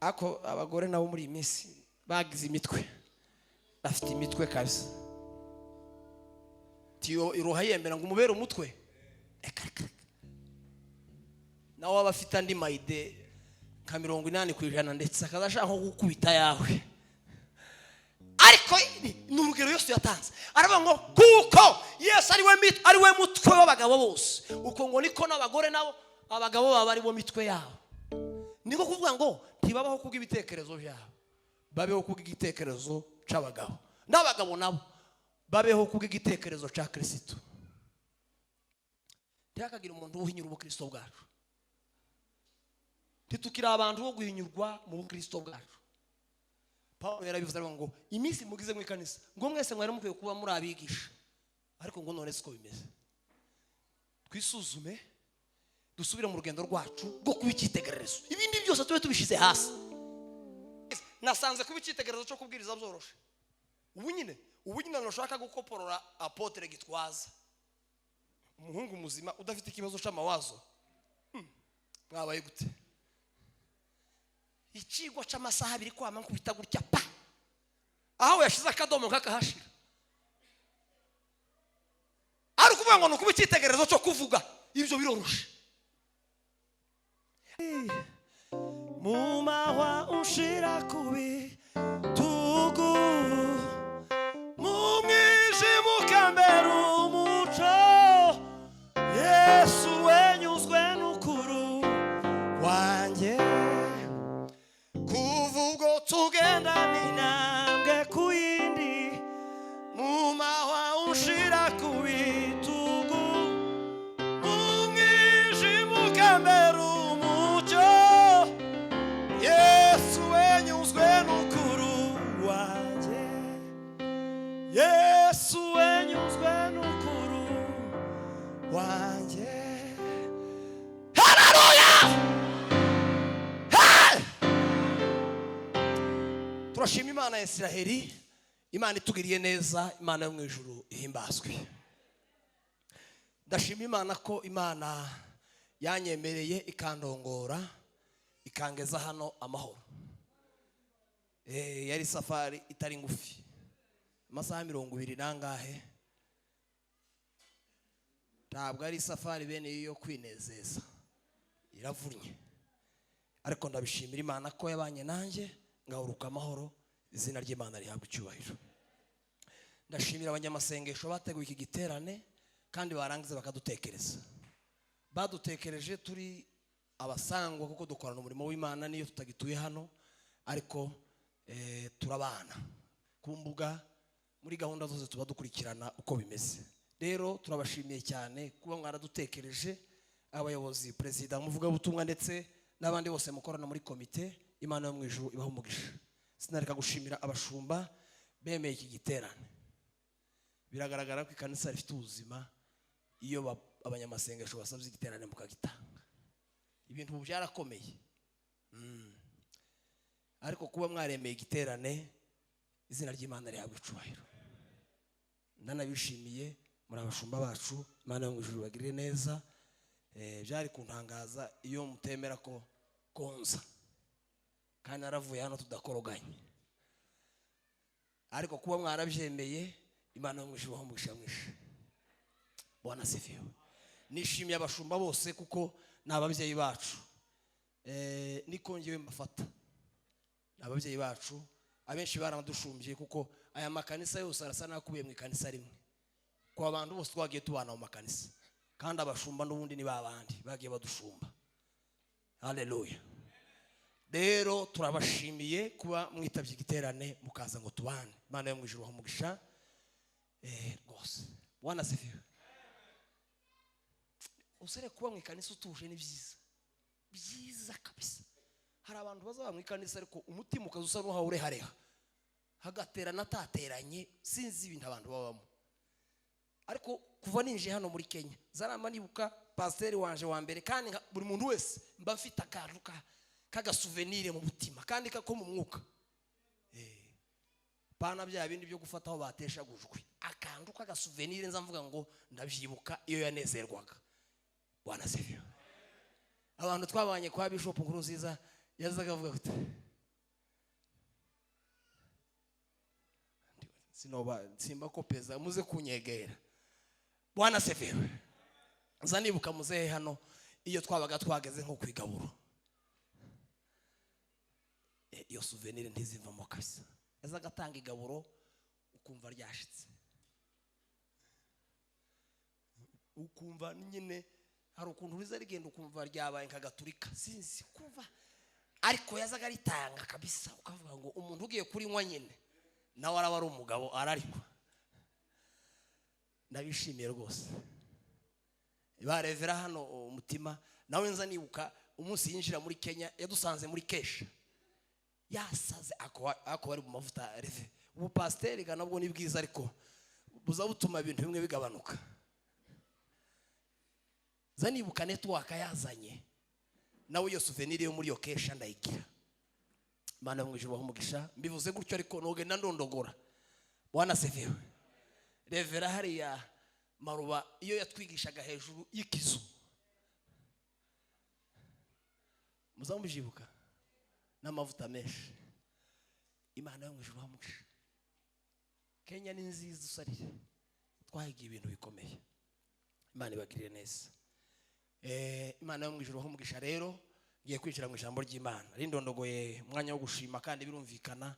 ako abagore nabo muri iminsi bagize imitwe, bafite imitwe kabisa. Tiyo iroha yembera ngo umubere umutwe, nawe abafite andi mayide nka 80% ndetse akazashaka nko gukubita yawe. Ariko n'urugero Yesu yatanze aravuga ngo kuko Yesu ari we mutwe w'abagabo bose, uko ngo niko n'abagore nabo abagabo baba ari bo mitwe yabo. Niko kuvuga ngo ntibabaho kubw'ibitekerezo byabo, babeho kubw'igitekerezo c'abagabo, n'abagabo nabo babeho kubw'igitekerezo ca Kristo. Ntihakagira umuntu uhinyura ubukristo bwacu, titukira abantu bo guhinyurwa mu bukristo bwacu. Paulo yarabivuze ngo iminsi mugize mu ikanisa ngo mwese mwari mukwiye kuba muri abigisha, ariko ngo none siko bimeze. Twisuzume dusubire mu rugendo rwacu rwo kubikitegererezo, ibindi byose tube tubishize hasi. Nasanze kubikitegererezo cyo kubwiriza byoroshe. Ubu nyine nashaka gukoporora Apotre Gitwaza, umuhungu muzima udafite ikibazo c'amawazo. Mwabaye gute? Ikigwa c'amasaha abiri kwama nkubita gutya pa, aho yashize akadomo kakahashira. Ari kuvuga ngo nukuba ikitegererezo cyo kuvuga ibyo biroroshe. Mumahwa unshira kubi tugu, mumwijima ukambera umuco. Yesu wenyuzwe n'ukuru wanjye, kuvugo tugenda n'intambwe ku yindi. Mumahwa unshira kubi tugu, mumwijima ukambera umuco. Yesu wenyuzwe n'ukuru wanjye, Yesu wenyuzwe n'ukuru wanjye. Haleluya! Turashima Imana ya Israheli, Imana itugiriye neza, Imana yo mu ijuru ihimbazwe. Ndashima Imana ko Imana yanyemereye ikandongora ikangeza hano amahoro. Yari safari itari ngufi, amasaha 20 nangahe. Ntabwo ari safari bene yo kwinezeza, iravunye. Ariko ndabishimira Imana ko yabanye nanjye ngahuruka amahoro, izina ry'Imana rihabwa icyubahiro. Ndashimira abanyamasengesho bateguye iki giterane kandi barangiza bakadutekereza. Badutekereje turi abasangwa kuko dukorana umurimo w'Imana niyo tutagituye hano, ariko turabana ku mbuga muri gahunda zose tuba dukurikirana uko bimeze. Rero turabashimiye cyane kuba mwaradutekereje, abayobozi, perezida, muvuga butumwa ndetse n'abandi bose mukorana muri komite. Imana yo mu ijuru ibaho umugisha. Sinareka gushimira abashumba bemeye iki giterane. Biragaragara ko ikanisa rifite ubuzima iyo abanyamasengesho basabye igiterane mukagitanga. Ibintu byarakomeye. Ariko kuba mwaremeye igiterane, izina ry'Imana rihabwa icyubahiro. Ndanabishimiye muri abashumba bacu, Imana yo mu ijuru bagirire neza. Byari kuntangaza iyo mutemera ko konza, kandi naravuye hano tudakoroganye. Ariko kuba mwarabyemeye, Imana yo mu ijuru umugisha mwinshi. Bwana asifiwe. Nishimiye abashumba bose kuko n'ababyeyi bacu. Niko ngiye mbafata. Ababyeyi bacu abenshi baranadushumbye kuko aya makanisa yose arasa nakubiye mu ikanisa rimwe. Kwa abantu bose twagiye tubana mu makanisa, kandi abashumba n'ubundi ni babandi bagiye badushumba. Haleluya. Rero turabashimiye kuba mwitavye igiterane mukaza ngo tubane. Imana yo mu ijuru umugisha. Rwose Bwana asifiwe. Usere kuba mu ikanisa utuje ni byiza, byiza kabisa. Hari abantu bazaba mu ikanisa ariko umutima ukazusa n'uha urehareha, hagaterana atateranye, sinzi ibintu abantu babamo. Ariko kuva ninje hano muri Kenya zarama nibuka pasteur wanje wa mbere, kandi buri muntu wese mba mfite akantu kaga souvenir mu mutima kandi kako mu mwuka. Bana bya bindi byo gufataho batesha gujwe, akantu kaga souvenir nza mvuga ngo ndabyibuka iyo yanezerwaga. Bwana asifiwe. Abantu twabanye kwa Bishop Nkuruziza yazaga avuga gute, simba kopeza muze kunyegera. Bwana asifiwe. Zanibuka muzehe hano iyo twabaga twageze nko kwigaburo. Iyo souvenir ntizivamo kabisa. Yazaga atanga igaburo ukumva ryashitse. Ukumva nyine hari ukuntu riza rigenda ukumva ryabaye nkagaturika. Sinzi kumva. Ariko yazaga ritanga kabisa ukavuga ngo umuntu ugiye kuri nywa nyine nawe araba ari umugabo ararikwa. Ndabishimiye rwose. Barevera hano umutima nawe nza nibuka umunsi yinjira muri Kenya yadusanze muri Kesha. Yasaze ako bari mu mavuta reve. Ubu pasteur ga nabwo ni bwiza ariko buza butuma ibintu bimwe bigabanuka. Zanibuka network yazanye nawe iyo souvenir yo muri yo Kesha ndayigira. Mana mwijuru bahumugisha mbivuze gutyo ariko noge ndondogora. Bwana asifiwe. Revera hariya Maruba iyo yatwigishaga hejuru y'ikizu. Muzamujibuka n'amavuta menshi. Imana yo mwijuru bahumugisha. Kenya ni nziza usarire. Twahigiye ibintu bikomeye. Imana ibagirire neza. Imana yo mwijuru bahumugisha rero ngiye kwinjira mu ijambo ry'Imana. Rindondogoye umwanya wo gushima kandi birumvikana.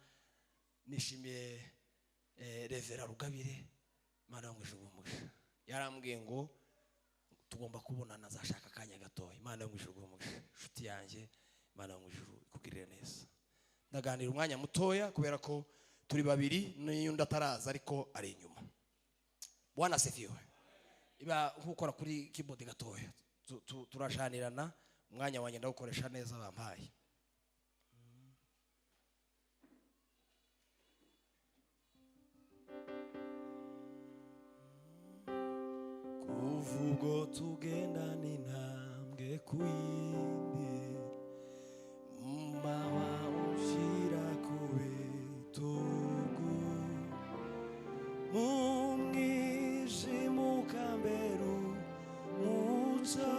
Nishimiye Revera Rugabire. Imana yo mwijuru bahumugisha. Yarambwiye ngo tugomba kubonana zashaka kanya gatoya. Imana yo mwijuru bahumugisha. Shuti yanjye Imana yo mwijuru ikugirire neza. Ndaganira umwanya mutoya kubera ko turi babiri n'undi ataraza ariko ari inyuma. Bwana asifiwe. Iba nkukora kuri keyboard gatoya. Turashanirana umwanya wanjye ndawukoresha neza bampaye. Kuvugo tugenda n'intambwe kuyindi mawa ushira kubitugu mumwijima mberu muca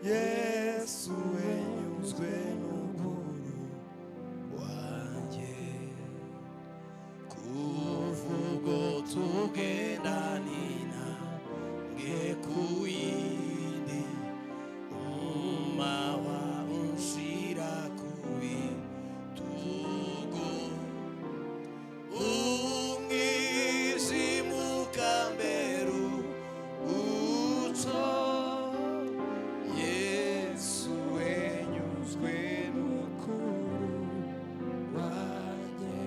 Yesu enyuzwe n'ukuru wanjye kuvugo tugenda n'intambwe kuyindi mawa unshira kubitugu umwijima mberu uca Yesu enyuzwe n'ukuru wanjye.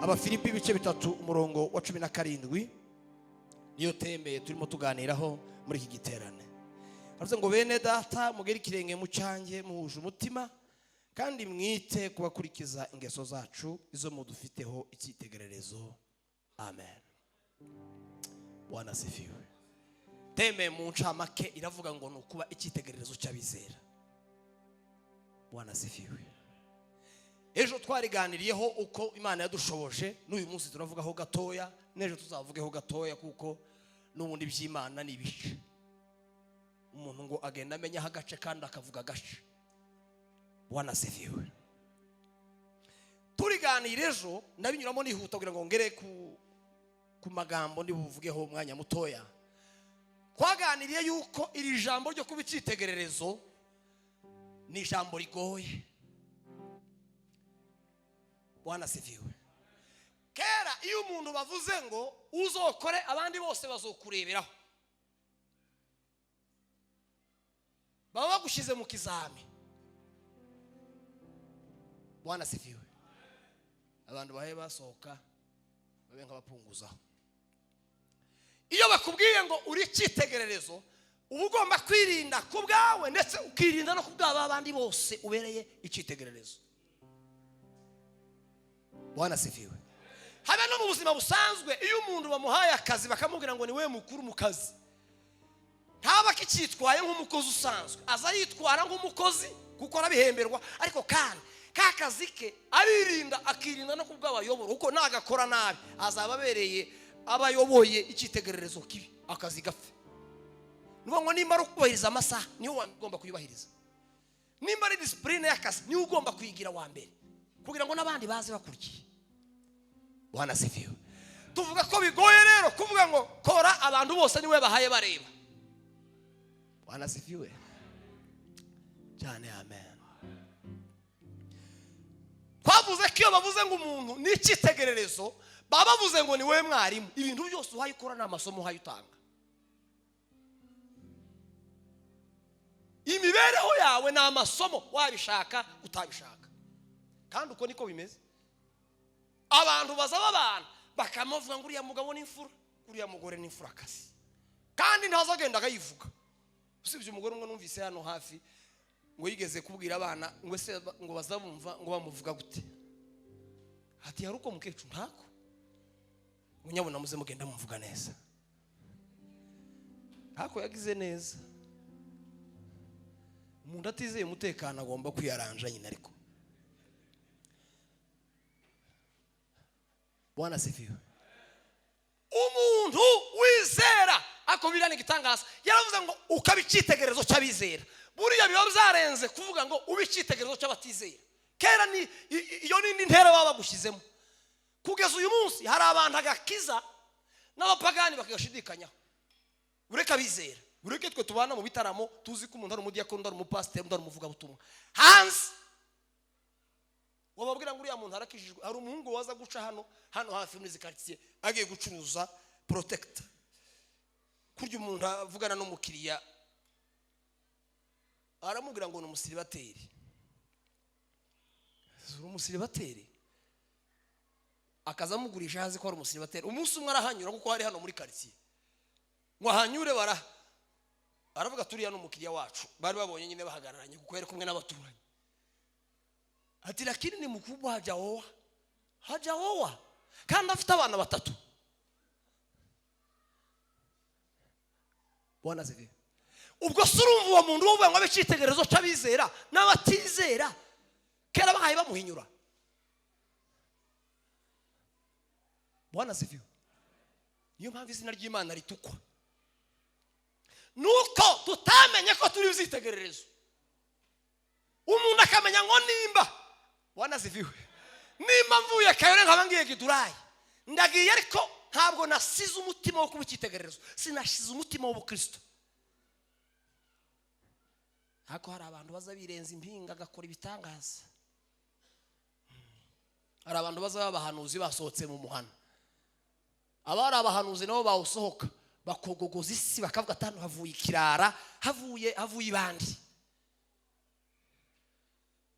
Abafilipi ibice 3 umurongo wa 17 niyo tembeye turimo tuganiraho muri iki giterane. Aravuze ngo bene data mugere ikirenge mu cyanjye muhuje umutima kandi mwite kubakurikiza ingeso zacu izo mudufiteho icyitegererezo. Amen. Bwana asifiwe. Teme mu ncamake iravuga ngo nukuba icyitegererezo cy'abizera. Bwana asifiwe. Ejo twariganiriyeho uko Imana yadushoboje n'uyu munsi turavugaho gatoya n'ejo tuzavugeho gatoya kuko n'ubundi by'Imana ni ibice. Umuntu ngo agenda amenya hagace kandi akavuga gace. Bwana asifiwe. Turiganira ejo ndabinyuramo nihuta kugira ngo ngere ku magambo ndibuvugeho umwanya mutoya. Twaganiriye yuko iri jambo ryo kuba icyitegererezo ni jambo rigoye. Bwana asifiwe. Kera iyo umuntu bavuze ngo uzokore abandi bose bazokureberaho baba bagushize mu kizami. Bwana asifiwe. Abantu bahe basohoka babe nk'abapunguzaho. Iyo bakubwiye ngo uri icyitegererezo uba ugomba kwirinda ku bwawe ndetse ukirinda no ku bw'aba abandi bose ubereye icyitegererezo. Bwana asifiwe. Habe no mu buzima busanzwe iyo umuntu bamuhaye akazi bakamubwira ngo ni we mukuru mu kazi ntaba kicitwaye nk'umukozi usanzwe, aza yitwara nk'umukozi kuko arabihemberwa, ariko kandi kakazi ke aririnda akirinda no kubw'abayobora uko nagakora nabi azaba abereye abayoboye icyitegererezo kibi akazi gapfe. Nuko ngo nimba rukubahiriza amasaha niyo ugomba kuyubahiriza, nimba ari discipline y'akazi niyo ugomba kuyigira wa mbere kugira ngo nabandi baze bakurikiye. Bwana sifiwe. Tuvuga ko bigoye rero kuvuga ngo kora abantu bose niwe bahaye bareba. Bwana sifiwe cyane. Amen. Twavuze ko iyo bavuze ngo umuntu ni icyitegererezo baba bavuze ngo ni we mwarimu. Ibintu byose uhaye ukora n'amasomo uhaye utanga. Imibereho yawe ni amasomo wabishaka utabishaka. Kandi uko niko bimeze. Abantu bazaba abantu bakamuvuga ngo uriya mugabo ni imfura, uriya mugore ni imfura kasi. Kandi ntazagenda akayivuga. Usibye umugore umwe numvise hano hafi ngo yigeze kubwira abana ngo se ngo bazabumva ngo bamuvuga gute. Ati haruko mukecu ntako. Ngo nyabona muze mugenda muvuga neza. Hako yagize neza. Umuntu atizeye umutekano agomba kwiyaranja nyine ariko. Bwana sifiwe. Umuntu wizera akobirana igitangaza yaravuze ngo ukabicitegerezo cy'abizera. Buriya biba byarenze kuvuga ngo ubicitegerezo cy'abatizera. Kera ni iyo nindi ntera baba bagushyizemo. Kugeza uyu munsi hari abantu agakiza n'abapagani bakagashidikanya. Ureka bizera. Ureke twe tubana mu bitaramo tuzi ko umuntu ari umudiyakoni, ari umupasiteri, ari umuvuga butumwa. Hanze wababwira ngo uriya muntu harakijijwe. Hari umuhungu waza guca hano hafi muri quartier agiye gucuruza protector. Kurya umuntu avugana n'umukiriya aramubwira ngo ni umusiribateri. Zuru umusiribateri akazamugurisha hazi ko ari umusiribateri. Umunsi umwe arahanyura kuko hari hano muri quartier. Ngo hanyure aravuga turiya n'umukiriya wacu. Bari babonye nyine bahagararanye kuko yari kumwe n'abaturanyi. Ati lakini ni mkubwa hajaoa. Kandi afite abana batatu. Bwana sifiwe. Ubwo surumva uwo muntu uvuga ngo abicitegerezo cy'abizera n'abatizera kera bahaye bamuhinyura. Bwana sifiwe. Niyo mpamvu izina ry'Imana ritukwa. Nuko tutamenye ko turi uzitegererezo. Umuntu akamenya ngo nimba. Bwana sifiwe. Nimba mvuye kayore nkabangiye gidurayi. Ndagiye ariko ntabwo nasize umutima wo kubicitegererezo. Sinashize umutima w'ubukristo. Hako hari abantu baza birenza impinga gakora ibitangaza. Hari abantu baza babahanuzi basohotse mu muhana. Abari abahanuzi nabo bawusohoka bakogogoza isi bakavuga atanu havuye ikirara, havuye ibandi.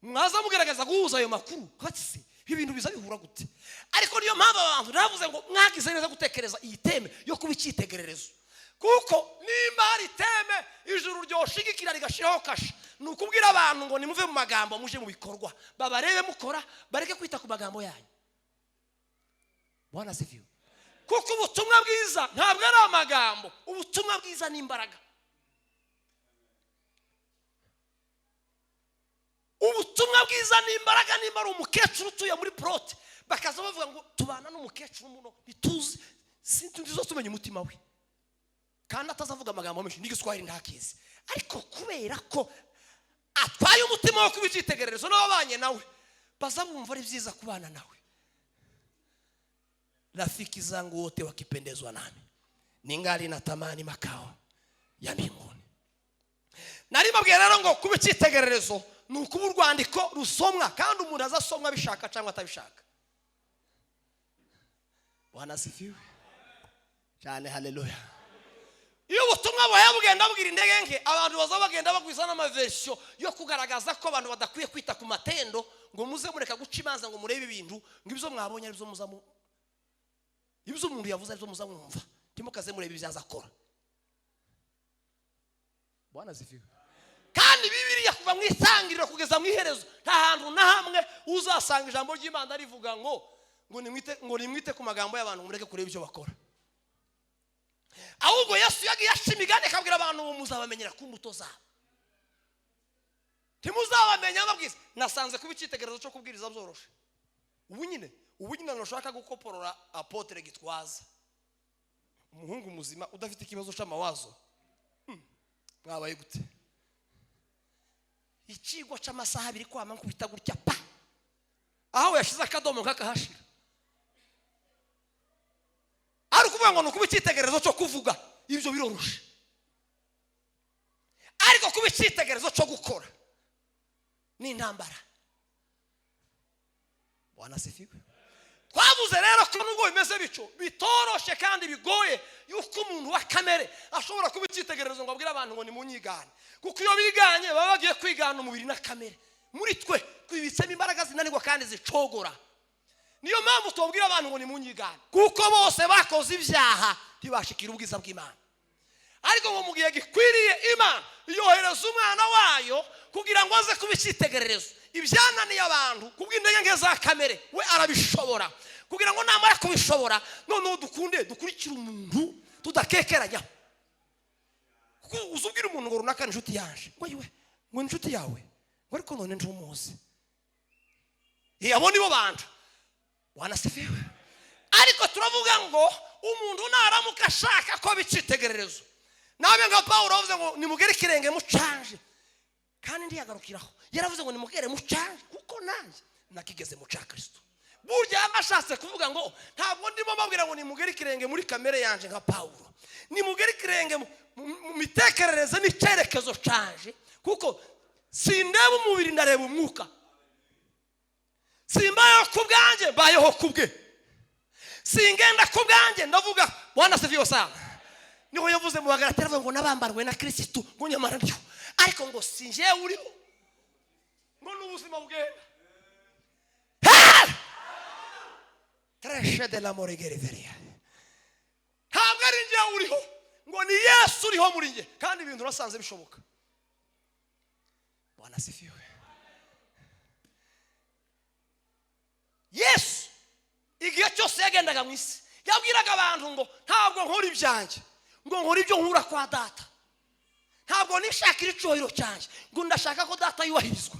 Mwaza mugerageza guhuza ayo makuru. Kwatse ibintu biza bihura gute? Ariko niyo mpamvu abantu navuze ngo mwagize neza gutekereza iyi teme yo kubicitegererezo. Kuko nimba hari teme ijuru ryoshigikira rigashiraho kasha. Nukubwira abantu ngo nimuve mu magambo muje mu bikorwa. Babarebe mukora bareke kwita ku magambo yanyu. Bwana sifiwe. Kuko ubutumwa bwiza ntabwo ari amagambo. Ubutumwa bwiza ni imbaraga. Ubutumwa bwiza ni imbaraga. Nimba ari umukecuru utuye muri prote bakaza bavuga ngo tubana n'umukecuru muno bituzi sintuzo tumenye umutima we. Kandi atazavuga amagambo menshi n'igiswahili ntakizi. Ariko kubera ko atwaye umutima wo kubicitegererezo n'ababanye nawe bazabumva ari byiza kubana nawe. Rafiki zangu wote wakipendezwa nami ningali natamani makao ya mbinguni. Nari mabwiye rero ngo kubicitegererezo nukuba urwandiko rusomwa kandi umuntu azasomwa bishaka cyangwa atabishaka. Bwana sifiwe cyane. Haleluya. Iyo ubutumwa buhaye bugenda bubwira indege nke abantu bazaba bagenda bagwiza n'amaversion yo kugaragaza ko abantu badakwiye kwita ku matendo ngo muze mureka guca imanza ngo murebe ibintu ngo ibyo mwabonye ari byo muzamu ibyo umuntu yavuze ari byo muzamwumva timukaze murebe ibyaza akora. Bwana sifiwe. Kandi Bibiliya kuva mu itangiriro kugeza mu iherezo nta hantu na hamwe uzasanga ijambo ry'Imana rivuga ngo nimwite ku magambo y'abantu mureke kureba ibyo bakora. Ahubwo Yesu yagiye ashimigane akabwira abantu ngo muzabamenyera ku mbuto zabo. Timuzabamenya babwiza. Nasanze kubicitegerezo cyo kubwiriza byoroshe. Ubu nyine nashaka gukoporora apotre Gitwaza. Umuhungu muzima udafite ikibazo cy'amawazo. Mwabaye gute? Ikigo cy'amasaha abiri kwama nkubita gutya pa. Aho yashize akadomo kakahashira. kuvuga ngo nukuba icyitegererezo cyo kuvuga ibyo biroroshe, ariko kuba icyitegererezo cyo gukora ni intambara. Bwana asifiwe. Twavuze rero ko nubwo bimeze bico bitoroshe kandi bigoye yuko umuntu wa kamere ashobora kuba icyitegererezo ngo abwire abantu ngo ni munyigane, kuko iyo biganye baba bagiye kwigana umubiri na kamere. Muri twe twibitsemo imbaraga zinanirwa kandi zicogora. Niyo mpamvu tubwira abantu ngo ni munyigane, kuko bose bakoze ibyaha ntibashikira ubwiza bw'Imana. Ariko ngo mu gihe gikwiriye Imana yohereza umwana wayo kugira ngo aze kuba icyitegererezo. Ibyananiye abantu kubw'intege nke za kamere we arabishobora, kugira ngo namara kubishobora noneho dukurikira umuntu tudakekeranya. Kuko uzubwira umuntu ngo runaka ni inshuti yaje, ngo yiwe ngo ni inshuti yawe, ngo ariko none ntumuzi. Abo nibo bantu. Bwana asifiwe. Ariko turavuga ngo umuntu naramuka ashaka ko bicitegererezo, nabe nka Paulo avuze ngo nimugere ikirenge mucanje, kandi ndiyagarukiraho yaravuze ngo nimugere mucanje kuko nanjye nakigeze mu cya Kristo. Burya amashatse kuvuga ngo ntabwo ndimo babwira ngo nimugere ikirenge muri kamere yanje nka Paulo, nimugere ikirenge mu mitekerereze n'icyerekezo canje, kuko sindeba umubiri ndareba umwuka. Simbayeho ku bwanjye mbayeho ku bwe, singenda ku bwanjye ndavuga. Bwana asifiwe sana. Niho yavuze mu Bagalatiya ngo nabambarwe na Kristo ngo nyamara ndiho, ariko ngo sinje uriho ngo n'ubuzima bugenda. Treshe de la moregereveria. Ntabwo ari njye uriho, ngo ni Yesu uriho muri njye, kandi ibintu urasanze bishoboka. Bwana asifiwe. Yesu igihe cyose yagendaga mu isi yabwiraga abantu ngo ntabwo nkora ibyanjye, ngo nkora ibyo nkura kwa data. Ntabwo nishakira icyubahiro cyanjye, ngo ndashaka ko data yubahirizwa.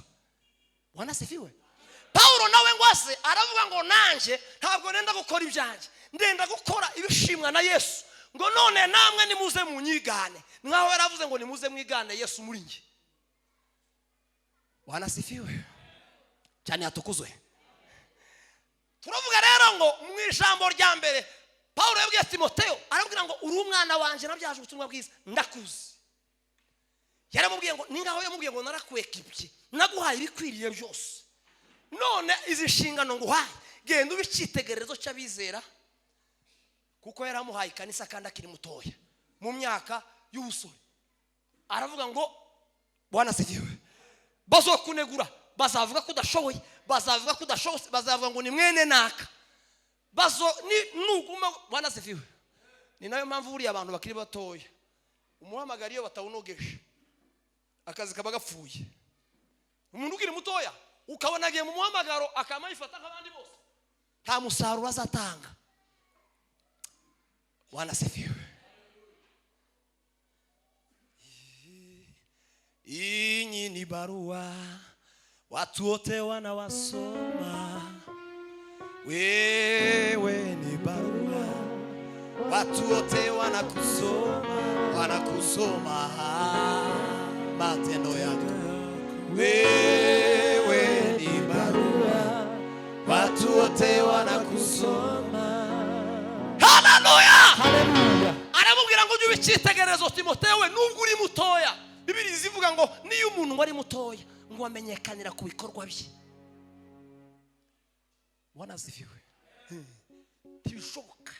Bwana asifiwe. Paulo nawe ngo ase aravuga ngo nanjye ntabwo nenda gukora ibyanjye, ndenda gukora ibishimwa na Yesu. Ngo none namwe nimuze munyigane, nkaho yaravuze ngo nimuze mwigane Yesu muri njye. Bwana asifiwe cyane, yatukuzwe. Turavuga rero ngo mu ijambo rya mbere Paulo yabwiye Timoteyo, arabwira ngo uri umwana wanje nabyaje ubutumwa bwiza ndakuzi. Yaramubwiye ngo ningaho yamubwiye ngo narakwekibye naguhaye ibikwiriye byose, none izi nshingano nguhaye genda ubicitegererezo cy'abizera, kuko yaramuhaye kanisa kandi akiri mutoya mu myaka y'ubusore. Aravuga ngo Bwana asifiwe, bazokunegura, bazavuga ko udashoboye, bazavuga ko udashobotse, bazavuga ngo ni mwene naka, nuguma. Bwana asifiwe. Ni nayo mpamvu buriya abantu bakiri batoya umuhamagara iyo batawunogeje akazi kaba gapfuye. Umuntu ukiri mutoya ukabona agiye mu muhamagaro akamayifata nk'abandi bose, nta musaruro azatanga. Bwana asifiwe. Inyi ni barua watu wote wanawasoma, wewe ni barua watu wote wanakusoma matendo yako. Wewe ni barua watu wote wanakusoma. Haleluya, haleluya. Aramubwira ngo ujye ubicitegererezo Timoteyo, nubwo uri mutoya. Bibiri zivuga ngo niyo umuntu wari mutoya ngo amenyekanira ku bikorwa bye. Bwana asifiwe. Ntibishoboka.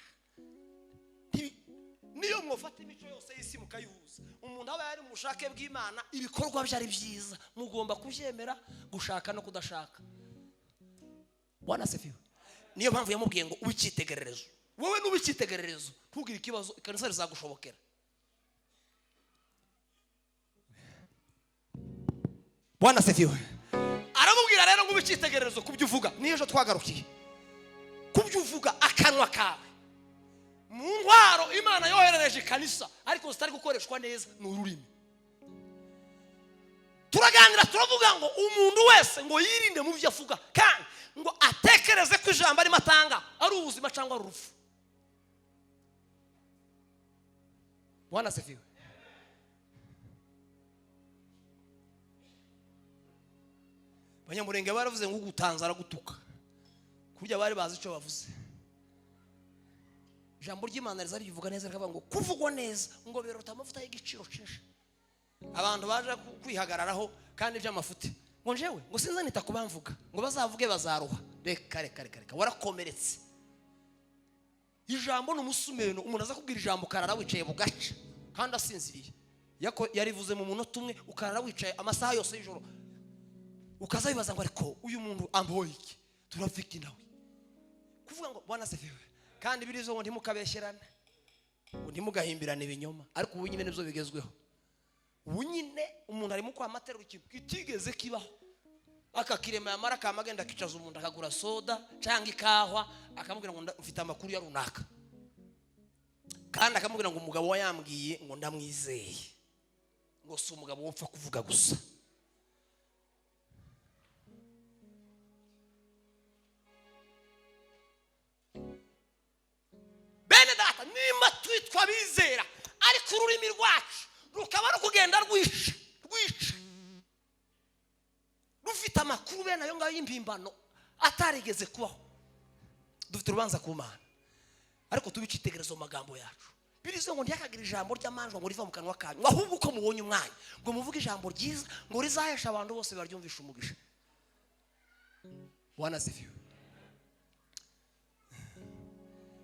Niyo mwofata imico yose y'isi mukayihuza, umuntu aba yari mu bushake bw'Imana, ibikorwa bye ari byiza, mugomba kubyemera, gushaka no kudashaka. Bwana asifiwe. Niyo mpamvu yamubwiye ngo ubicitegererezo. Wowe n'ubicitegererezo ntugire ikibazo, ikanisa rizagushobokera. Bwana asifiwe. Aramubwira rero ngo ubicitegererezo kubyo uvuga. Niyo ejo twagarukiye kubyo uvuga akanwa kawe mu ntwaro Imana yoherereje kanisa, ariko zitari gukoreshwa neza ni ururimi. Turaganira turavuga ngo umuntu wese ngo yirinde mu byo avuga, kandi ngo atekereze ko ijambo arimo atanga ari ubuzima cyangwa ari urupfu. Bwana asifiwe. Abanyamurenge baravuze ngo ugutanza aragutuka, kurya bari bazi icyo bavuze. ijambo ry'Imana riza rivuga neza rikavuga ngo kuvugwa neza ngo biruta amavuta y'igiciro cyinshi. Abantu baje kwihagararaho kandi by'amafuti ngo njewe ngo sinzanita kubamvuga ngo bazavuge bazaruha. Reka warakomeretse. Ijambo n'umusumeno umuntu aza kubwira ijambo karara wicaye bugaca kandi asinziriye. Yako yarivuze mu munota umwe ukarara wicaye amasaha yose y'ijoro. Ukazabibaza ngo ariko uyu muntu amboye iki? Turafiki nawe. Kuvuga ngo Bwana sefiwe. Kandi birizo ngo ntimukabesherane. Ngo ntimugahimbirane ibinyoma. Ariko ubu nyine nibyo bigezweho. Ubu nyine umuntu ari mu kwa materura ikintu kitigeze kibaho. Akakirema yamara kamagenda kicaza umuntu akagura soda cyangwa ikahwa akamubwira ngo mfite amakuru ya runaka. Kandi akamubwira ngo umugabo wa yambwiye ngo ndamwizeye. Ngo si umugabo wopfa kuvuga gusa. Bene data nimba twitwa bizera ariko ururimi rwacu rukaba rukugenda rwisha rufite amakuru bene ayo ngayo y'impimbano atarigeze kubaho. Dufite urubanza ku Mana ariko tubicitegerezo magambo yacu. Birizo ngo ntiyakagira ijambo ry'amanjwa ngo riva mu kanwa kanyu ahubwo uko mubonye umwanya ngo muvuge ijambo ryiza ngo rizahesha abantu bose baryumvisha umugisha. Bwana sifiwe.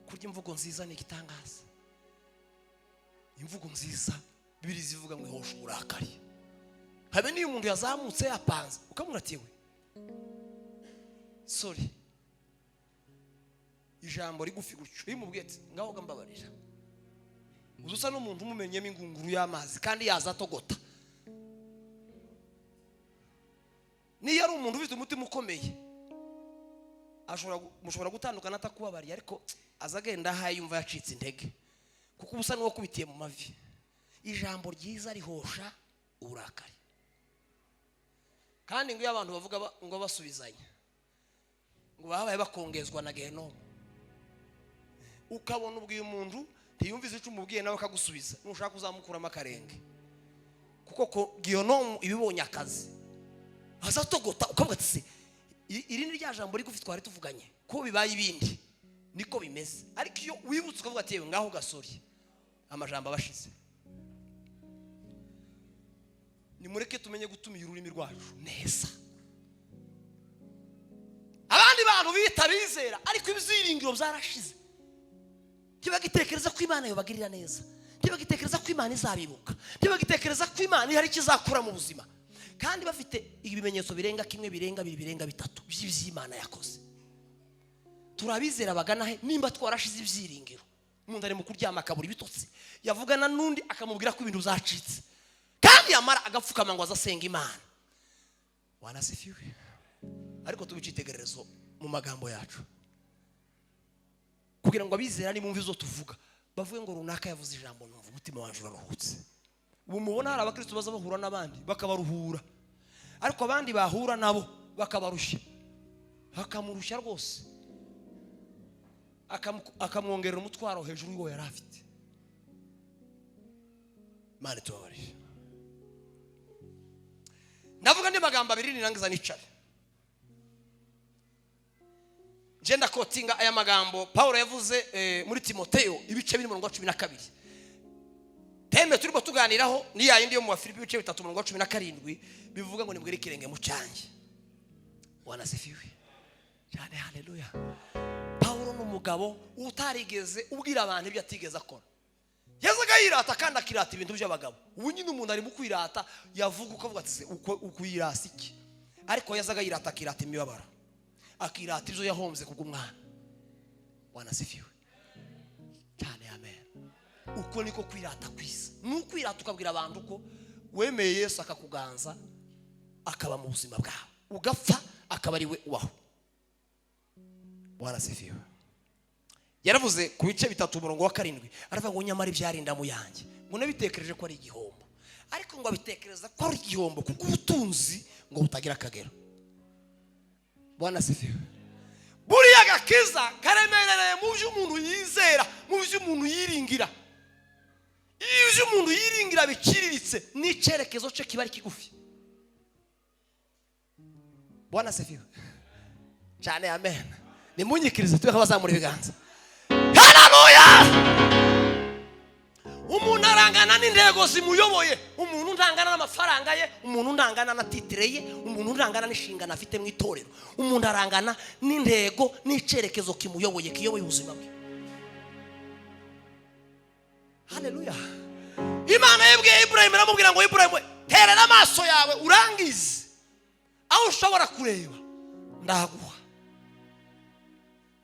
Kurya imvugo nziza ni igitangaza. Imvugo nziza Bibiri zivuga ngo ihosha uburakari. Habe niyo umuntu yazamutse yapanze ukamuratiwe sorry ijambo rigufi gucyo rimubwiye ati ngaho gambabarira. Uzusa n'umuntu umumenyemo ingunguru y'amazi kandi yaza atogota. Niyo ari umuntu ufite umutima ukomeye mushobora gutandukana atakubabariye ariko azagenda haye yumva yacitse intege kuko ubusa n'uwo kubitiye mu mavi. Ijambo ryiza rihosha uburakari. Kandi ngo abantu bavuga ngo basubizanya ngo babaye bakongezwa na Gehinomu. Ukabona ubwiye umuntu ntiyumvize icyo umubwiye nawe akagusubiza nushaka kuzamukuramo akarenge kuko Gehinomu ibibonye akazi azatogota ukavuga ati iri ni rya jambo rigufi twari tuvuganye ko bibaye ibindi niko bimeze. Ariko iyo wibutse ukavuga ati ngaho gasori amajambo abashize. Nimureke tumenye gutumira ururimi rwacu neza. Abandi bantu bita bizera ariko ibyiringiro byarashize. Ntibagitekereza ko Imana yobagirira neza. Ntibagitekereza ko Imana izabibuka. Ntibagitekereza ko Imana hari ikizakura mu buzima. Kandi bafite ibimenyetso birenga kimwe birenga bibiri birenga bitatu by'Imana yakoze. Turabizera bagana he nimba twarashize ibyiringiro. Umuntu ari mu kuryama akabura ibitotsi yavugana nundi akamubwira ko ibintu byacitse. Kandi yamara agapfukama ngo azasenga Imana. Wanasifiwe. Ariko tubicitegererezo mu magambo yacu kugira ngo abizera ni mumvi zo tuvuga bavuye ngo runaka yavuze ijambo numva umutima wanje uraruhutse. Ubu mubona hari abakristo baza bahura n'abandi bakabaruhura ariko abandi bahura nabo bakabarushya bakamurusha rwose akamwongerera umutwaro hejuru y'uwo yari afite. Mane tubabarire. Ndavuga ndi magambo abiri nirangiza nicare. Jenda kotinga aya magambo Paulo yavuze muri Timoteyo ibice 12. Teme turimo tuganiraho ni ya yindi yo mu Filipi ibice 3:17 bivuga ngo nibwire kirenge mu cyange. Wanasifiwe. Cyane haleluya. Paulo n'umugabo utarigeze ubwira abantu ibyo atigeze akora. Yazaga yirata kandi akirata ibintu by'abagabo. Ubu nyine umuntu ari mu kwirata yavuga ukavuga ati ukuyirasa iki. Ariko yazaga yirata akirata imibabaro. Akirata ibyo yahombye kubw'umwana. Wanasifiwe. Cyane amen. Uko niko kwirata kwisa. Nukwirata ukabwira abantu ko wemeye Yesu akakuganza akaba mu buzima bwawe. Ugapfa akaba ari we ubaho. Wanasifiwe. Yaravuze ku bice 3:7 aravuga ngo nyamara ibyarinda mu yanjye ngo nabitekereje ko ari igihombo ariko ngo abitekereza ko ari igihombo kuko ubutunzi ngo butagira akagero. Bwana sifiwe. Buriya gakiza karemerereye mu byo umuntu yizera mu byo umuntu yiringira. Iyo umuntu yiringira biciriritse n'icerekezo cye kiba ari kigufi. Bwana sifiwe. Cyane amen. Nimunyikirize twe abazamura ibiganza. Hallelujah. umuntu arangana n'intego zimuyoboye, umuntu ntangana n'amafaranga ye, umuntu ntangana na titire ye, umuntu ntangana n'inshingano afite mu itorero, umuntu arangana n'intego n'icerekezo kimuyoboye, kiyoboye ubuzima bwe. Haleluya. Imana yabwiye Ibrahim, aramubwira ngo Ibrahim, terera amaso yawe urangize aho ushobora kureba ndaguha.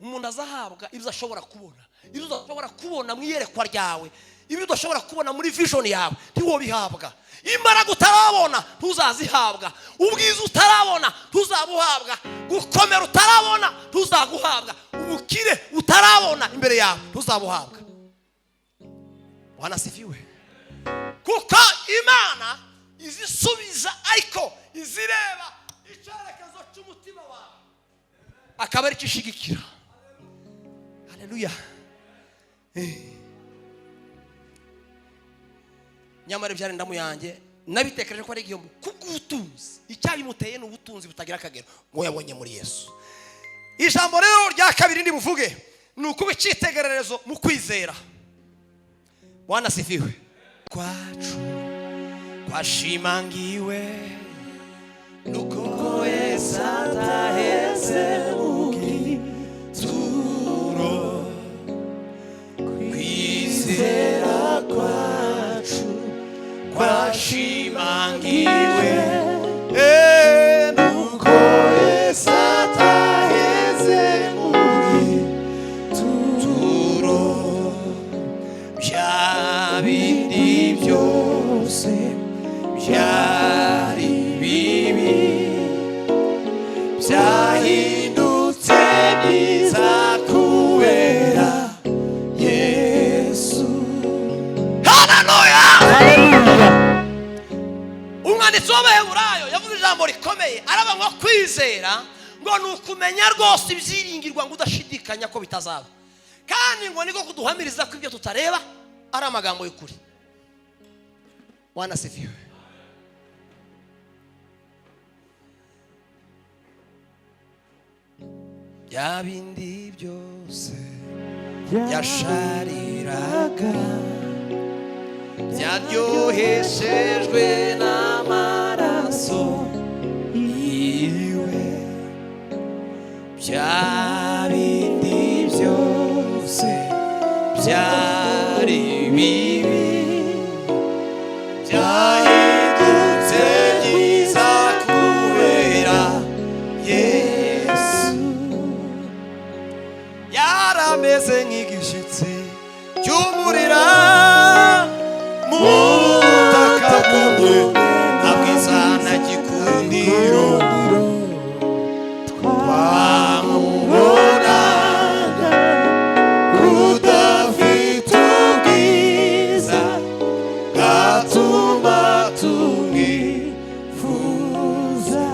Umuntu azahabwa ibyo ashobora kubona, ibyo udashobora kubona mu iyerekwa ryawe, ibyo udashobora kubona muri vision yawe ntiwo bihabwa. Imbaraga utarabona tuzazihabwa, ubwiza utarabona tuzabuhabwa, gukomera utarabona tuzaguhabwa, ubukire utarabona imbere yawe tuzabuhabwa. Bwana sifiwe. Kuko Imana izisubiza ariko izireba icyerekezo cy'umutima wawe, akaba ari kishigikira. Haleluya. Nyamara byari ndamu yanjye nabitekereje ko ari igihombo kubw'ubutunzi. Icyabimuteye ni ubutunzi butagira akagero ngo yabonye muri Yesu. Ijambo rero rya kabiri ndi buvuge ni ukuba icyitegererezo mu kwizera. Bwana sifiwe. Kwacu kwashimangiwe nuko Yesu ataheze mugi turo, kwizera kwacu kwashimangiwe nuko Yesu ataheze mugi turo, bya bindi byose byari bibi byahindutse byiza kubera Yesu. Haleluya. Umwanditsi w'Abaheburayo yavuze ijambo rikomeye, araba ngo kwizera ngo ni ukumenya rwose ibyiringirwa ngo udashidikanya ko bitazaba, kandi ngo niko kuduhamiriza ko ibyo tutareba ari amagambo y'ukuri. Bwana sifiwe. Bya bindi byose byashariraga byaryoheshejwe n'amaraso yiwe, bya bindi byose byari bibi byahindutse byiza kubera Yesu. Yarameze nk'igishitsi cy'umurira mu butaka bw'umwe, nta bwiza na gikundiro twamubonaga, udafite ubwiza bwatuma tumwifuza.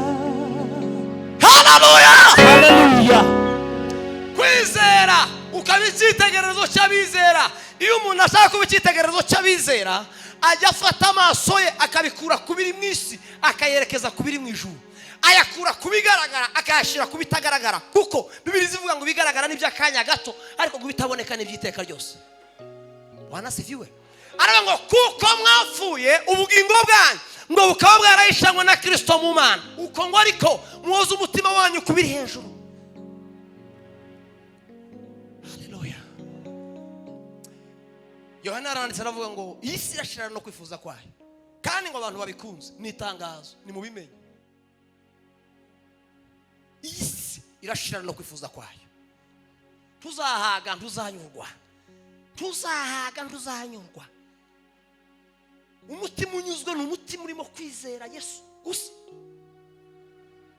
Haleluya. Haleluya. Kwizera ukaba icyitegererezo cy'abizera. Iyo umuntu ashaka kuba icyitegererezo cy'abizera, ajya afata amaso ye akabikura ku biri mu isi akayerekeza ku biri mu ijuru, ayakura ku bigaragara akayashyira ku bitagaragara, kuko Bibiri zivuga ngo bigaragara ni by'akanya gato ariko kubitaboneka ni by'iteka ryose. Bwana sifiwe. Aravuga ngo kuko mwapfuye ubugingo bwanyu ngo bukaba bwarahishanywe na Kristo mu Mana, uko ngo ariko mwoza umutima wanyu kubiri hejuru. Yohana aranditse aravuga ngo iyi si irashirana no kwifuza kwayo, kandi ngo abantu babikunze ni itangazo, ni mu bimenye. Iyi si irashirana no kwifuza kwayo. Tuzahaga ntuzanyurwa, tuzahaga ntuzanyurwa. Umutima unyuzwe ni umutima urimo kwizera Yesu gusa.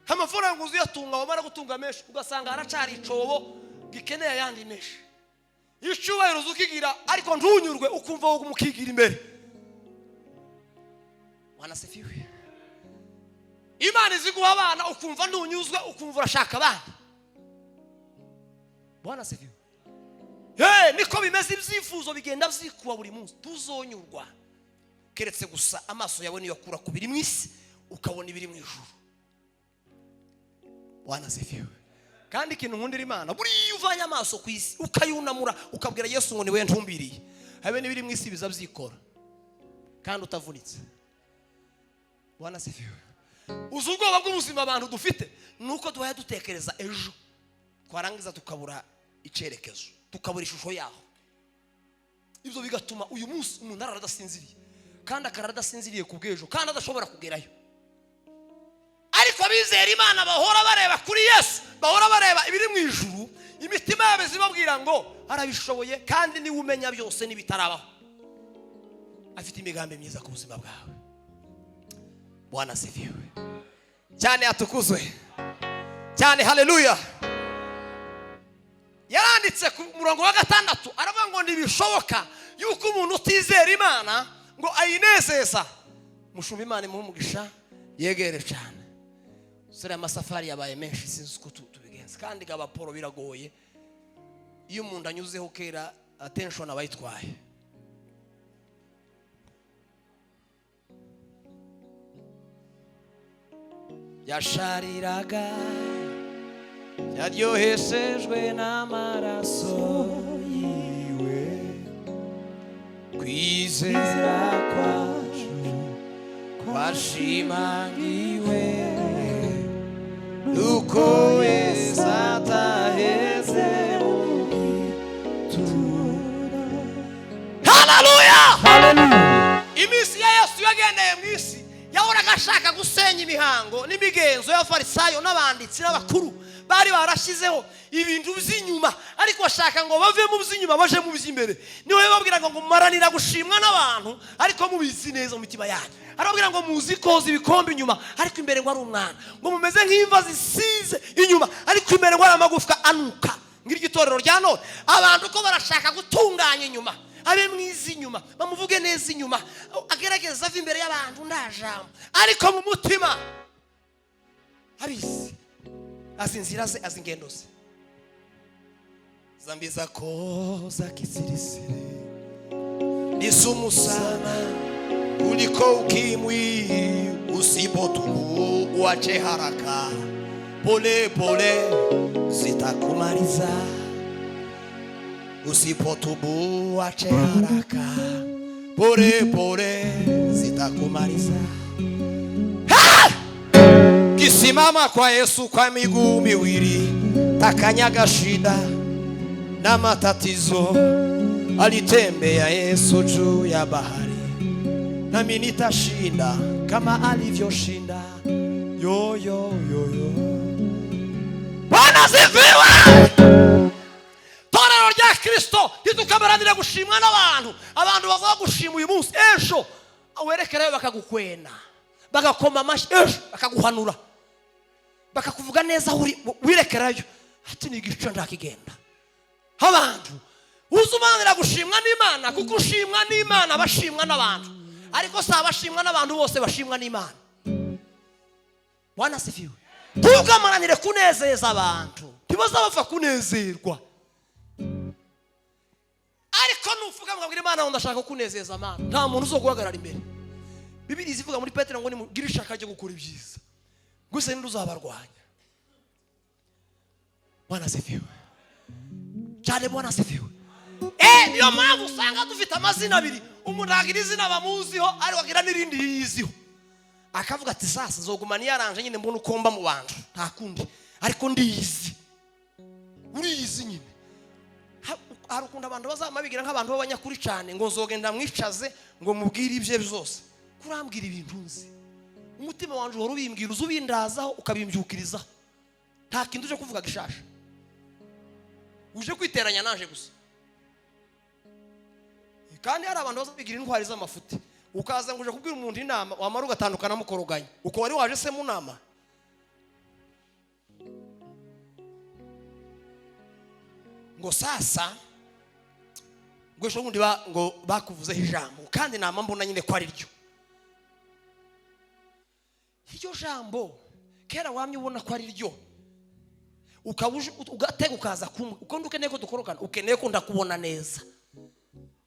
Amafaranga uziyatunga wamara gutunga menshi ugasanga haracari icobo gikeneye ayandi menshi. Icyubahiro ukigira ariko ntunyurwe ukumva wo mukigira imbere. Bwana sifiwe. Imana iziguha abana ukumva ntunyuzwe ukumva urashaka abana. Bwana sifiwe. Niko bimeze, ibyifuzo bigenda byikuba buri munsi. Tuzonyurwa keretse gusa amaso yawe niyo akura ku biri mu isi ukabona ibiri mu ijuru. Bwana sifiwe. kandi ikintu nkundira Imana buriya uvanye amaso ku isi ukayunamura ukabwira Yesu ngo ni we ntumbiriye, habe n'ibiri mu isi bizabyikora kandi utavunitse. Bwana sifiwe. Uzi ubwoba bw'ubuzima abantu dufite nuko duhaya dutekereza ejo, twarangiza tukabura icerekezo, tukabura ishusho yaho. Ibyo bigatuma uyu munsi umuntu aradasinziriye, kandi akaradasinziriye ku bw'ejo, kandi adashobora kugerayo. Ariko bizera Imana bahora bareba kuri Yesu, bahora bareba ibiri mu ijuru, imitima yabo zibabwira ngo arabishoboye, kandi niwe umenya byose n'ibitarabaho. Afite imigambi myiza ku buzima bwawe. Bwana sifiwe cyane, atukuzwe cyane. Haleluya. Yaranditse ku murongo wa 6 aravuga ngo ntibishoboka yuko umuntu utizera Imana ngo ayinezeza. Mushumba Imana imuhumugisha yegere cyane. Sura amasafari yabaye menshi sinzi uko tubigenza, kandi gabaporo biragoye iyo umuntu anyuzeho kera attention abayitwaye. Yashariraga yaryoheshejwe n'amaraso yiwe, kwizera kwacu kwashimangiwe nuko Yesu ataheze mu gituro. Haleluya. Iminsi ya Yesu yagendeye mu isi yahoraga ashaka gusenya imihango n'imigenzo y'abafarisayo n'abanditsi n'abakuru bari barashizeho ibintu by'inyuma, ariko ashaka ngo bave mu by'inyuma baje mu by'imbere. Niwe babwiraga ngo maranira gushimwa n'abantu ariko mubizi neza mu mitima yanyu. Arababwira ngo muzi koza ibikombe inyuma ariko imbere ngo ari umwana, ngo mumeze nk'imva zisize inyuma ariko imbere ngo ari amagufwa anuka. Ngiryo itorero rya none, abantu ko barashaka gutunganya inyuma, abe mwiza inyuma, bamuvuge neza inyuma, agerageza ava imbere y'abantu ndajambo, ariko mu mutima abizi, azinzira ze, azingendo ze. Zambi zako za kisirisiri nisumu sana kuliko ukimwi, usipotubu uache haraka, pole pole zitakumaliza. Usipotubu uache haraka, pole pole zitakumaliza. Kisimama kwa Yesu kwa miguu miwili, takanyaga shida na matatizo. Alitembea Yesu juu ya bahari, nami nitashinda kama alivyoshinda. Yo yo yo yo. Bwana sifiwe. Torero rya Kristo ntitukameranira gushimwa n'abantu. Abantu bavuga gushima uyu munsi, ejo awerekerayo bakagukwena, bagakoma amashi, ejo bakaguhanura, bakakuvuga neza wirekerayo ati ni igice ndakigenda. Abantu uzumanira gushimwa n'Imana, kuko ushimwa n'Imana bashimwa n'abantu, ariko si abashimwa n'abantu bose bashimwa n'Imana. Bwana sifiwe. Tukameranire kunezeza abantu, ntibazabapfa kunezerwa. Ariko nuvuga ngo Imana ndashaka kunezeza Imana, nta muntu uzoguhagarara imbere. Bibiliya ivuga muri Petero ngo nimugire ishaka ryo gukora ibyiza, gusa ntuzabarwanya. Bwana sifiwe cyane. Bwana sifiwe. Niyo mpamvu usanga dufite amazina abiri, umuntu agira izina bamuziho ariko agira n'irindi yiziho, akavuga ati sasa nzogumana yaranje nyine mbona ukomba mu bantu nta kundi, ariko ndiyizi. Uriyizi nyine. Hari ukunda abantu bazamabigira nk'abantu b'abanyakuri cyane, ngo nzogenda mwicaze ngo mubwire ibye byose. Kurambwira ibintu nzi, umutima wanje uhora ubimbwira, uzubindazaho ukabimbyukirizaho, nta kintu cyo kuvuga gishasha, uje kwiteranya naje gusa. Kandi hari abantu bazabigira intwari z'amafuti, ukaza ngo uje kubwira umuntu inama, wamara ugatandukana mukoroganya, uko wari waje se mu nama. Ngo sasa ngo ejo bundi ngo bakuvuzeho ijambo, kandi nama mbona nyine ko ari ryo. Iryo jambo kera wamye ubona ko ari ryo, ugatega ukaza kumwe, uko ndukeneye ko dukorokana, ukeneye ko ndakubona neza.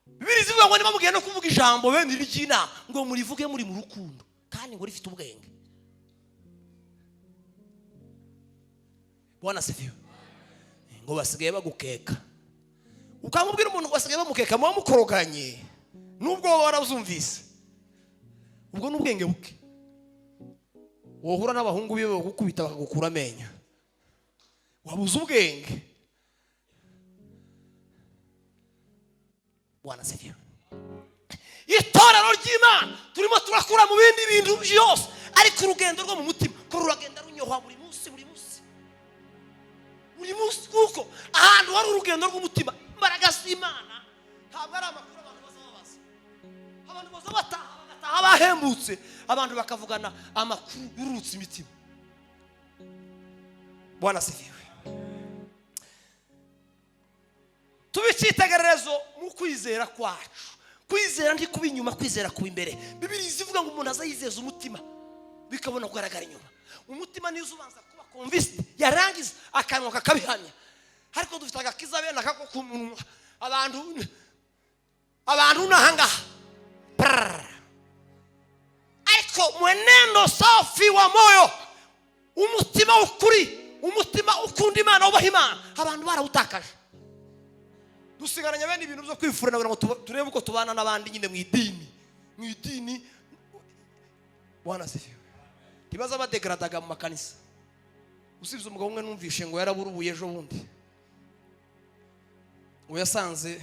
Bibiliya ivuga ngo niba mugiye no kuvuga ijambo bene ry'Imana ngo murivuge muri mu rukundo, kandi ngo rifite ubwenge. Bwana sifiwe. ngo basigaye bagukeka. Ukamubwira umuntu basigaye bamukeka muba mukoroganye nubwo warazumvise. Ubwo n'ubwenge buke. Wohura n'abahungu biwe bagukubita bakagukura amenyo. Wabuze ubwenge. Bwana sivyo. Itorero ry'Imana turimo turakura mu bindi bintu byose, ariko urugendo rwo mu mutima ko ruragenda runyoha buri munsi kuko ahantu hari urugendo rw'umutima imbaraga z'Imana ntabwo ari amakuru abantu bazababaza. Abantu bagataha bahembutse, abantu bakavugana amakuru yurutse imitima. Bwana sifiwe. Tubicitegererezo mu kwizera kwacu. Kwizera ndi kuba inyuma, kwizera kuba imbere. Bibiliya ivuga ngo umuntu azayizeza umutima bikabona kugaragara inyuma. Umutima niyo ubanza kuba convinced, yarangiza akanwa kakabihamya. Ariko dufite agakiza bene akako kumunwa. Abantu nahangaha. Ariko mwenendo safi wa moyo, umutima ukuri, umutima ukunda Imana, ubaha Imana, abantu barawutakaje. Dusigaranye bene ibintu byo kwifurana ngo turebe uko tubana n'abandi nyine mu idini. Bwana sifiwe. Tibaza badegradaga mu makanisa. Usibye umugabo umwe numvishe ngo yaraburubuye ejo bundi. Ngo yasanze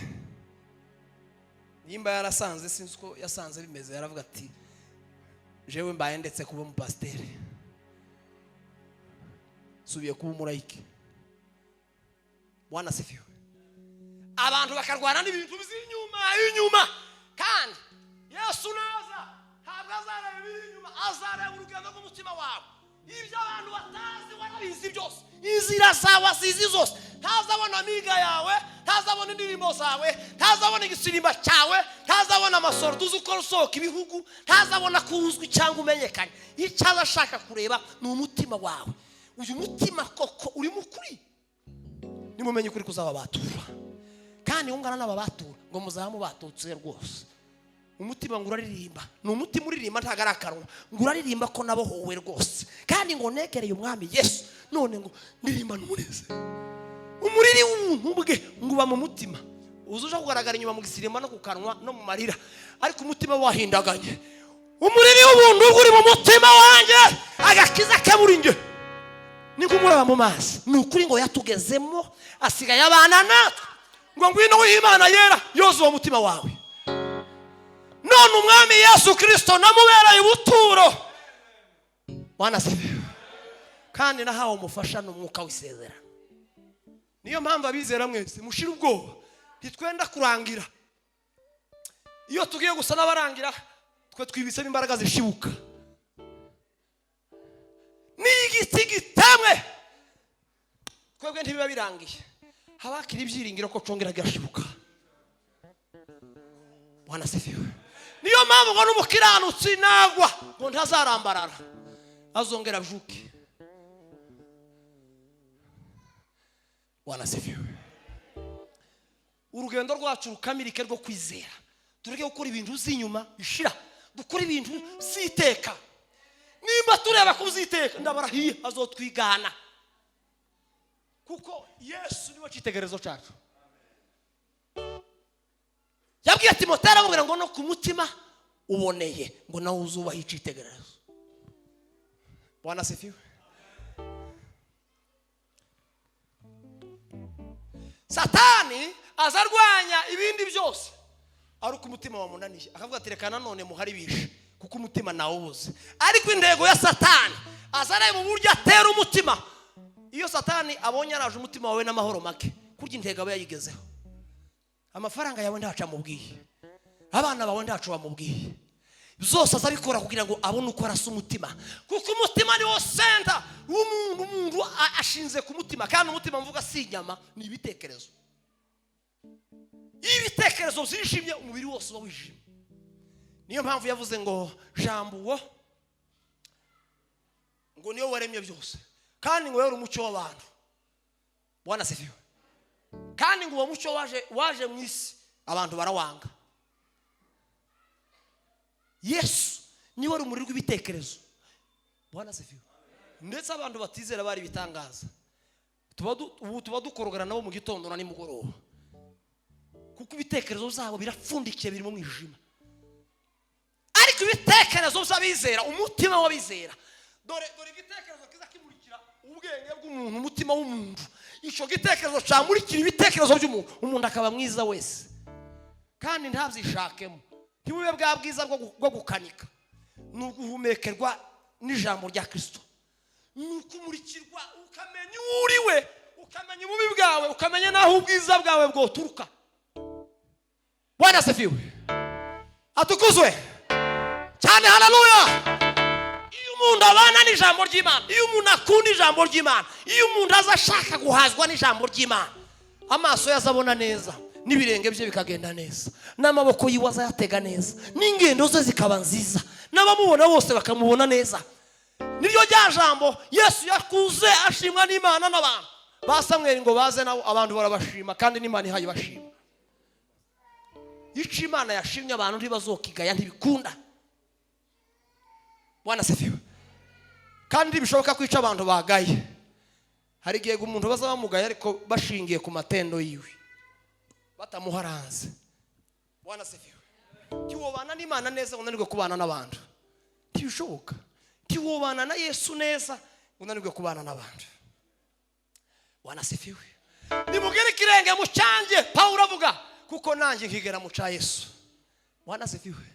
nimba yarasanze sinzi ko yasanze bimeze, yaravuga ati jewe mbaye ndetse kuba mu pasteur. Subiye kuba umurayike. Bwana sifiwe. Abantu bakarwana n'ibintu inyuma kandi Yesu naza ntabwo azareba inyuma, azareba urugendo rw'umutima wawe. Ibyo abantu batazi warabizi byose, inzira zawe asizi zose. Ntazabona amiga yawe, ntazabona indirimbo zawe, ntazabona igisirimba cyawe, ntazabona amasoro tuzi uko usohoka ibihugu, ntazabona kuzwi cyangwa umenyekanye. Icyo azashaka kureba ni umutima wawe. Uyu mutima koko uri mukuri, nimumenye ukuri kuzababatura. Kandi ungana n'ababatura ngo muzamu batutse rwose. Umutima ngo uraririmba, ni umutima uririmba ntagarakanwa, ngo uraririmba ko nabohowe rwose. Kandi ngo negereye umwami Yesu, none ngo ndirimba n'umuneze. Umuriri w'umuntu ubwe ngo uba mu mutima. Uzuja kugaragara inyuma mu gisirimba no kukanwa no mu marira, ariko umutima wahindaganye. Umuriri w'umuntu uri mu mutima wanjye, agakiza kaburi nge niko muraba mu mazi. Ni ukuri ngo yatugezemo, asigaye abana natwe. Ngo ngwino w'Imana yera yozuye umutima wawe. None umwami Yesu Kristo namubereye ubuturo. Bwana sifiwe. Kandi nahawe umufasha n'umwuka w'isezerano. Niyo mpamvu abizera mwese mushira ubwoba, ntitwenda kurangira. Iyo tugiye gusa n'abarangira twe twibisemo imbaraga zishibuka. N'igiti gitemwe twebwe ntibiba birangiye, habakira ibyiringiro ko congera gashibuka. Bwana sifiwe. Niyo mpamvu ngo n'umukiranutsi nagwa ngo ntazarambarara, azongera avuke. Bwana sifiwe. Urugendo rwacu rukamirike rwo kwizera, tureke gukora ibintu z'inyuma bishira, dukora ibintu ziteka. Nimba tureba kuziteka ndabarahiye azotwigana, kuko Yesu niwe cyitegerezo cyacu. Yabwiye Timoteyo aramubwira ngo no ku mutima uboneye ngo nawe uzubaha icitegerezo. Bwana sifiwe. Satani azarwanya ibindi byose ariko umutima wamunaniye, akavuga ati reka nanone muharibishe kuko umutima nawe ubuze. Ariko indego ya Satani azaraye mu buryo atera umutima. Iyo Satani abonye araje umutima wawe n'amahoro make, kurya intego aba yayigezeho. Amafaranga yawe ndaca mubwiye, abana bawe ndaca bamubwiye, byose azabikora kugira ngo abone uko arasa umutima, kuko umutima ni wo center w'umuntu ashinze ku mutima. Kandi umutima mvuga si inyama, ni ibitekerezo. Ibitekerezo zishimye umubiri wose uba wijimye. Niyo mpamvu yavuze ngo jambo uwo ngo niyo waremye byose, kandi ngo yari umucyo w'abantu. Bwana sifiwe. Kandi ngo uwo mucyo waje mu isi abantu barawanga. Yesu niwe rumuri rw'ibitekerezo. Bwana sifiwe. Ndetse abantu batizera bari bitangaza, tuba dukorogana nabo mu gitondo na nimugoroba, kuko ibitekerezo byabo birapfundikiye biri mu mwijima. Ariko ibitekerezo by'abizera, umutima w'abizera, dore igitekerezo kiza kimurikira ubwenge bw'umuntu, umutima w'umuntu. Icyo gitekerezo cyamurikira ibitekerezo by'umuntu, umuntu akaba mwiza wese kandi ntabyishakemo. Ntibube bwa bwiza bwo gukanika, ni uguhumekerwa n'ijambo rya Kristo, ni ukumurikirwa ukamenya uriwe, ukamenya ububi bwawe, ukamenya naho ubwiza bwawe bwoturuka. Bwana asifiwe, atukuzwe cyane, haleluya. Iyo umuntu abana n'ijambo ry'Imana, iyo umuntu akunda ijambo ry'Imana, iyo umuntu azashaka guhazwa n'ijambo ry'Imana, amaso yazabona neza, n'ibirenge bye bikagenda neza, n'amaboko yiwe azayatega neza, n'ingendo ze zikaba nziza, n'abamubona bose bakamubona neza. Niryo rya jambo Yesu yakuze ashimwa n'Imana n'abantu. Ba Samweli ngo baze nabo abantu barabashima, kandi n'Imana ihaye bashima. Ico Imana yashimye abantu ntibazokigaya, ntibikunda. Bwana asifiwe. Kandi bishoboka kwica abantu bagaye. Hari igihe umuntu bazaba mugaye ariko bashingiye ku matendo yiwe, batamuharanze. Bwana asifiwe. Tiwobana n'Imana neza unanirwe kubana n'abantu, ntibishoboka. Tiwobana na Yesu neza unanirwe kubana n'abantu. Bwana asifiwe. Nimugere ikirenge mu cyanjye, Paulo avuga, kuko nanjye nkigera mu ca Yesu. Bwana asifiwe.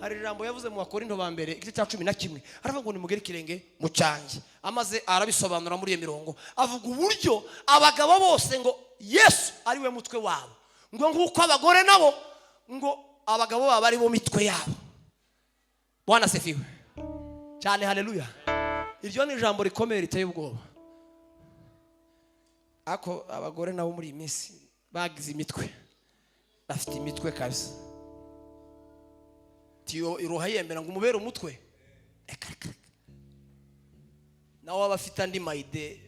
Hari ijambo yavuze mu Bakorinto ba mbere igice cya 11, aravuga ngo nimugere ikirenge mu cyanjye. Amaze arabisobanura muri iyo mirongo, avuga uburyo abagabo bose ngo Yesu ari we mutwe wabo, ngo nguko abagore nabo ngo abagabo baba ari bo mitwe yabo. Bwana asifiwe cyane, haleluya. Iryo ni ijambo rikomeye riteye ubwoba. Ako abagore nabo muri iminsi bagize imitwe, bafite imitwe kabisa. Tiyo iruha yembera ngo umubere umutwe, nawe abafite andi mayide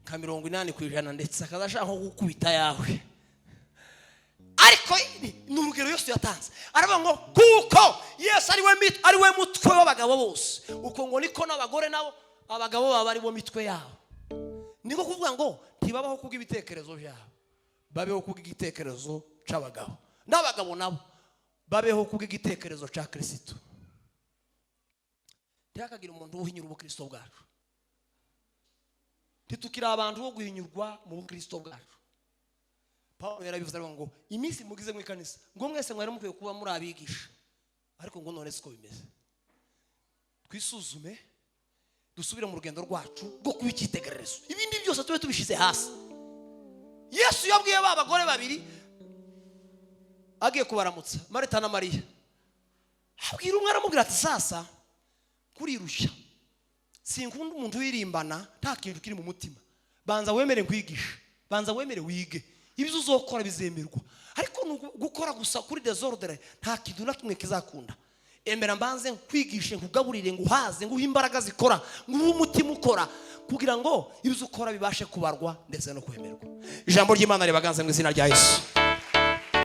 nka 80% ndetse akazashaka nko gukubita yawe. Ariko ni urugero Yesu yatanze, aravuga ngo kuko Yesu ari we mutwe w'abagabo bose, uko ngo niko n'abagore nabo abagabo baba ari bo mitwe yabo. Niko kuvuga ngo ntibabaho kubw'ibitekerezo byabo, babeho kubw'igitekerezo c'abagabo, n'abagabo nabo babeho kubw'igitekerezo ca Kristo. Ntihakagira umuntu uhinyura ubukristo bwacu, ntitukira abantu bo guhinyurwa mu bukristo bwacu. Paulo yarabivuze ngo iminsi mugize mu ikanisa ngo mwese mwari mukwiye kuba muri abigisha, ariko ngo none siko bimeze. Twisuzume, dusubire mu rugendo rwacu rwo kubikitegererezo, ibindi byose tube tubishize hasi. Yesu yabwiye ba bagore babiri agiye kubaramutsa, Marita na Mariya, abwira umwe aramubwira ati, sasa kurirushya, sinkunda umuntu wirimbana nta kintu kiri mu mutima. Banza wemere nkwigisha, banza wemere wige, ibyo uzokora bizemerwa. Ariko gukora gusa kuri desordre nta kintu na kimwe kizakunda. Emera mbanze nkwigishe, nkugaburire, nguhaze, nguhe imbaraga zikora, nguhe umutima ukora, kugira ngo ibyo ukora bibashe kubarwa ndetse no kwemerwa. Ijambo ry'Imana ribaganze mu izina rya Yesu.